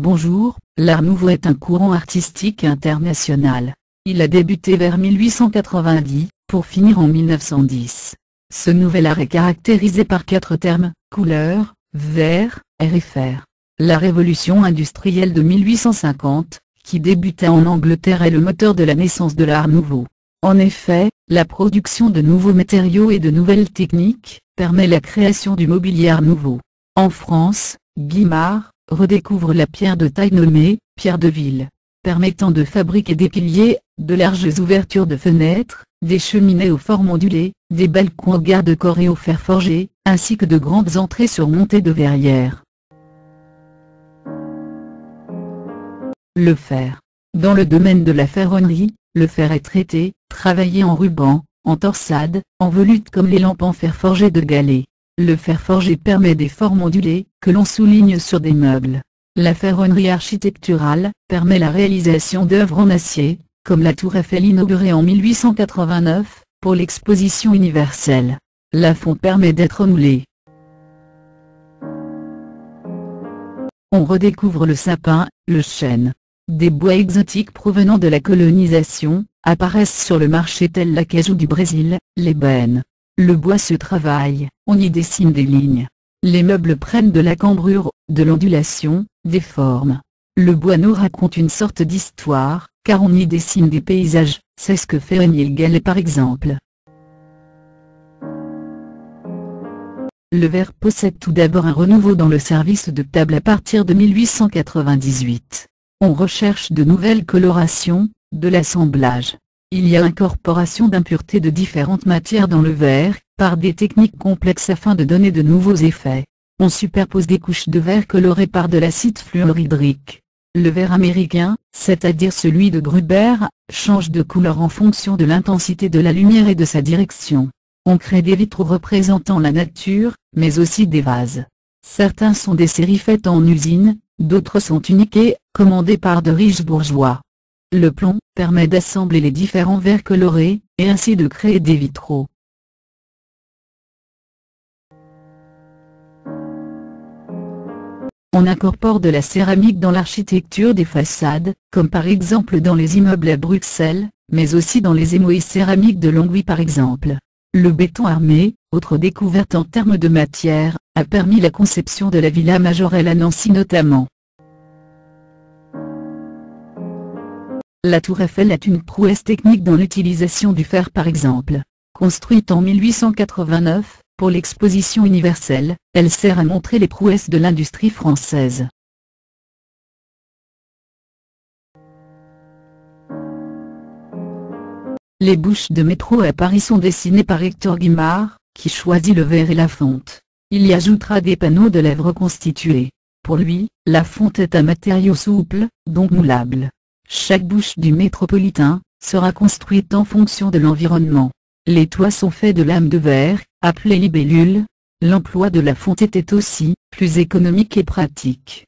Bonjour, l'Art Nouveau est un courant artistique international. Il a débuté vers 1890, pour finir en 1910. Ce nouvel art est caractérisé par 4 termes: couleur, vert, air et fer. La révolution industrielle de 1850, qui débuta en Angleterre, est le moteur de la naissance de l'Art Nouveau. En effet, la production de nouveaux matériaux et de nouvelles techniques permet la création du mobilier Art Nouveau. En France, Guimard redécouvre la pierre de taille nommée pierre de ville, permettant de fabriquer des piliers, de larges ouvertures de fenêtres, des cheminées aux formes ondulées, des balcons au garde-corps et au fer forgé, ainsi que de grandes entrées surmontées de verrières. Le fer. Dans le domaine de la ferronnerie, le fer est traité, travaillé en ruban, en torsade, en volute comme les lampes en fer forgé de galets. Le fer forgé permet des formes ondulées, que l'on souligne sur des meubles. La ferronnerie architecturale permet la réalisation d'œuvres en acier, comme la Tour Eiffel inaugurée en 1889, pour l'exposition universelle. La fonte permet d'être moulée. On redécouvre le sapin, le chêne. Des bois exotiques provenant de la colonisation apparaissent sur le marché tels l'acajou du Brésil, l'ébène. Le bois se travaille, on y dessine des lignes. Les meubles prennent de la cambrure, de l'ondulation, des formes. Le bois nous raconte une sorte d'histoire, car on y dessine des paysages, c'est ce que fait Émile Gallet par exemple. Le verre possède tout d'abord un renouveau dans le service de table à partir de 1898. On recherche de nouvelles colorations, de l'assemblage. Il y a incorporation d'impuretés de différentes matières dans le verre, par des techniques complexes afin de donner de nouveaux effets. On superpose des couches de verre colorées par de l'acide fluorhydrique. Le verre américain, c'est-à-dire celui de Gruber, change de couleur en fonction de l'intensité de la lumière et de sa direction. On crée des vitraux représentant la nature, mais aussi des vases. Certains sont des séries faites en usine, d'autres sont uniques et commandées par de riches bourgeois. Le plomb permet d'assembler les différents verres colorés, et ainsi de créer des vitraux. On incorpore de la céramique dans l'architecture des façades, comme par exemple dans les immeubles à Bruxelles, mais aussi dans les émaux céramiques de Longwy par exemple. Le béton armé, autre découverte en termes de matière, a permis la conception de la Villa Majorelle à Nancy notamment. La Tour Eiffel est une prouesse technique dans l'utilisation du fer par exemple. Construite en 1889, pour l'exposition universelle, elle sert à montrer les prouesses de l'industrie française. Les bouches de métro à Paris sont dessinées par Hector Guimard, qui choisit le verre et la fonte. Il y ajoutera des panneaux de lèvres reconstitués. Pour lui, la fonte est un matériau souple, donc moulable. Chaque bouche du métropolitain sera construite en fonction de l'environnement. Les toits sont faits de lames de verre, appelées libellules. L'emploi de la fonte était aussi plus économique et pratique.